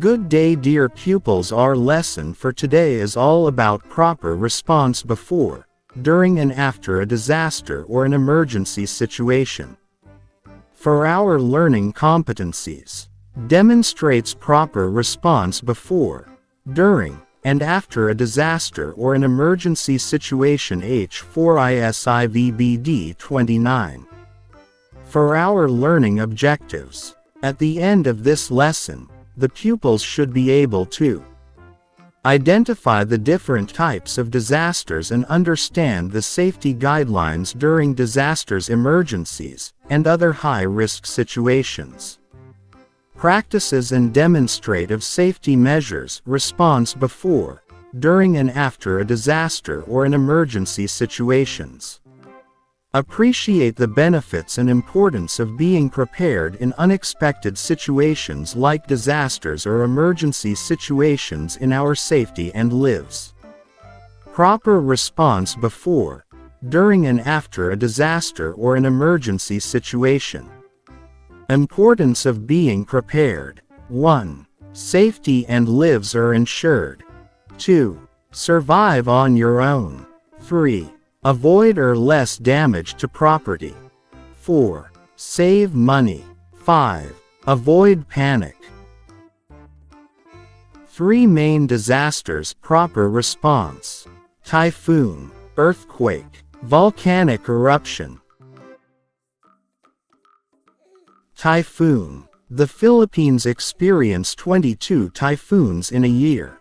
Good day, dear pupils. Our lesson for today is all about proper response before, during and after a disaster or an emergency situation. For our learning competencies, demonstrates proper response before, during, and after a disaster or an emergency situation. H4ISIVBD 29. For our learning objectives, at the end of this lesson, the pupils should be able to identify the different types of disasters and understand the safety guidelines during disasters, emergencies, and other high-risk situations. Practices and demonstrative safety measures, response before, during and after a disaster or an emergency situations. Appreciate the benefits and importance of being prepared in unexpected situations like disasters or emergency situations in our safety and lives. Proper response before, during and after a disaster or an emergency situation. Importance of being prepared. 1. Safety and lives are ensured. 2. Survive on your own. 3. Avoid or less damage to property. 4. Save money. 5. Avoid panic. 3 main disasters. Proper response: typhoon, earthquake, volcanic eruption. Typhoon. The Philippines experience 22 typhoons in a year.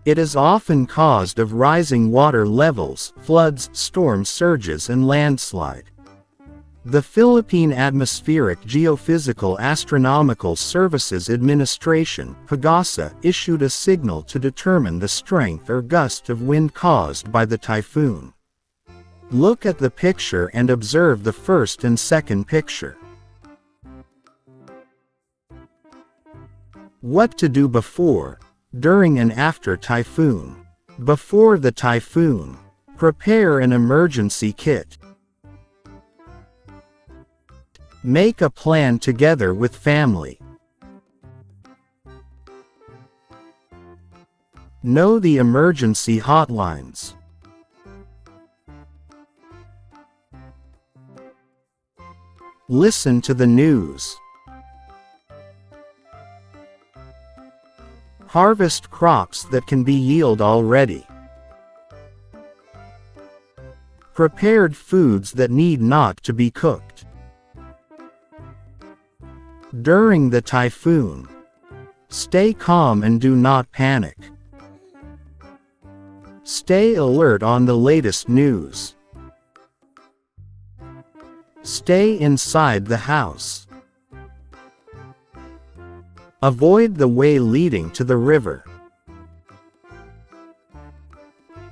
It is often caused of rising water levels, floods, storm surges and landslide. The Philippine Atmospheric Geophysical Astronomical Services Administration (PAGASA) issued a signal to determine the strength or gust of wind caused by the typhoon. Look at the picture and observe the first and second picture. What to do before, during and after typhoon. Before the typhoon, prepare an emergency kit. Make a plan together with family. Know the emergency hotlines. Listen to the news. Harvest crops that can be yield already. Prepared foods that need not to be cooked. During the typhoon, stay calm and do not panic. Stay alert on the latest news. Stay inside the house. Avoid the way leading to the river.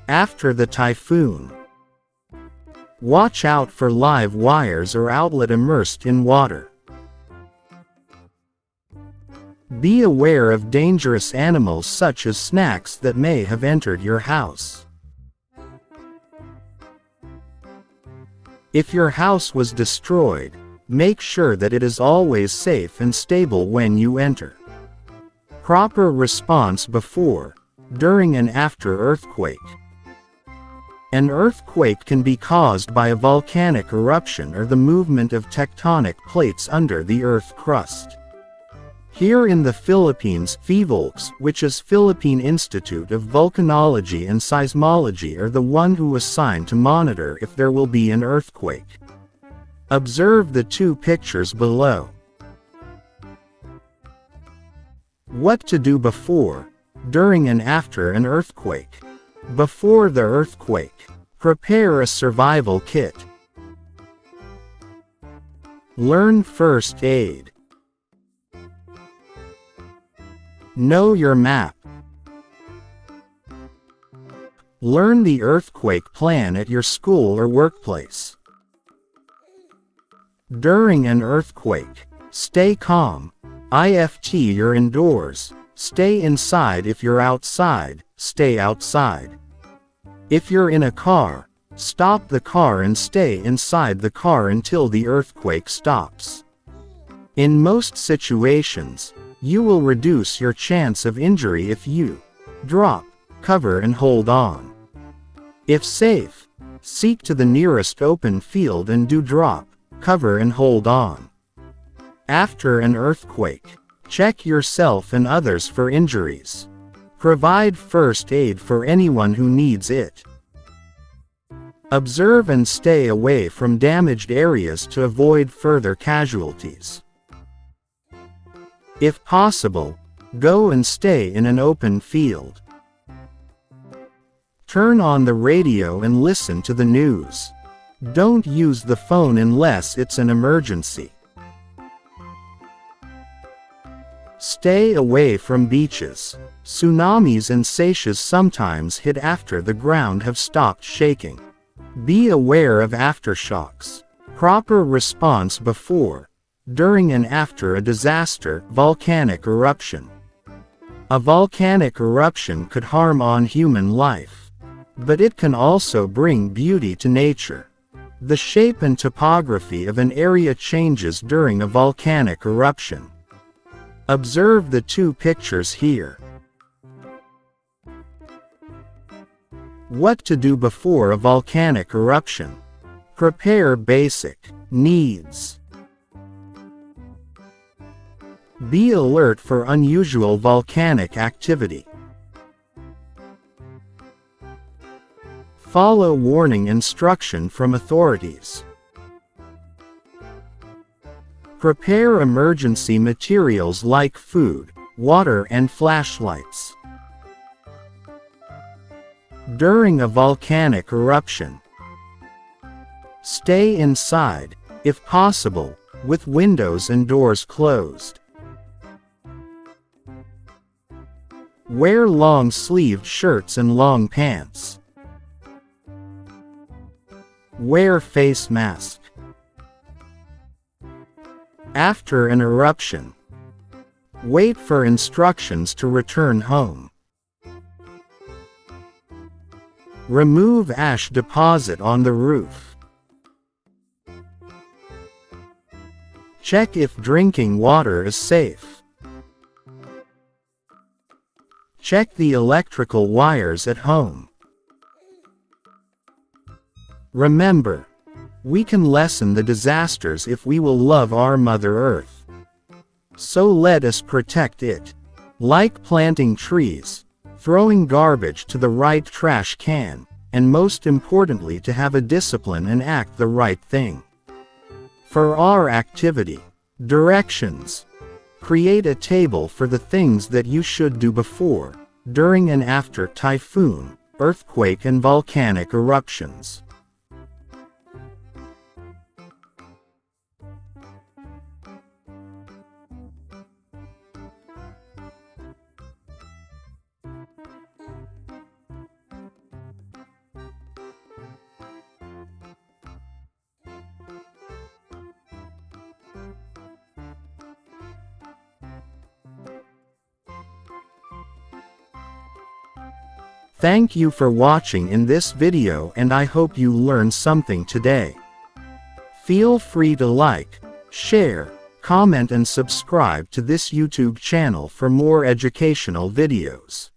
After the typhoon, watch out for live wires or outlet immersed in water. Be aware of dangerous animals such as snakes that may have entered your house. If your house was destroyed, make sure that it is always safe and stable when you enter. Proper response before, during and after earthquake. An earthquake can be caused by a volcanic eruption or the movement of tectonic plates under the earth crust. Here in the Philippines, PHIVOLCS, which is Philippine Institute of Volcanology and Seismology, are the one who assigned to monitor if there will be an earthquake. Observe the 2 pictures below. What to do before, during and after an earthquake. Before the earthquake, prepare a survival kit. Learn first aid. Know your map. Learn the earthquake plan at your school or workplace. During an earthquake, stay calm. If you're indoors, stay inside. If you're outside, stay outside. If you're in a car, stop the car and stay inside the car until the earthquake stops. In most situations, You will reduce your chance of injury if you drop, cover and hold on. If safe, seek to the nearest open field and do drop, cover and hold on. After an earthquake, check yourself and others for injuries. Provide first aid for anyone who needs it. Observe and stay away from damaged areas to avoid further casualties. If possible, go and stay in an open field. Turn on the radio and listen to the news. Don't use the phone unless it's an emergency. Stay away from beaches. Tsunamis and seisures sometimes hit after the ground have stopped shaking. Be aware of aftershocks. Proper response before, during and after a disaster, volcanic eruption. A volcanic eruption could harm on human life, but it can also bring beauty to nature. The shape and topography of an area changes during a volcanic eruption. Observe the two pictures here. What to do before a volcanic eruption. Prepare basic needs. Be alert for unusual volcanic activity. Follow warning instruction from authorities. Prepare emergency materials like food, water and flashlights. During a volcanic eruption, stay inside, if possible, with windows and doors closed. Wear long-sleeved shirts and long pants. Wear face mask. After an eruption, wait for instructions to return home. Remove ash deposit on the roof. Check if drinking water is safe. Check the electrical wires at home. Remember, we can lessen the disasters if we will love our Mother Earth. So let us protect it. Like planting trees, throwing garbage to the right trash can, and most importantly to have a discipline and act the right thing. For our activity, directions. Create a table for the things that you should do before, during and after typhoon, earthquake and volcanic eruptions. Thank you for watching in this video and I hope you learned something today. Feel free to like, share, comment and subscribe to this YouTube channel for more educational videos.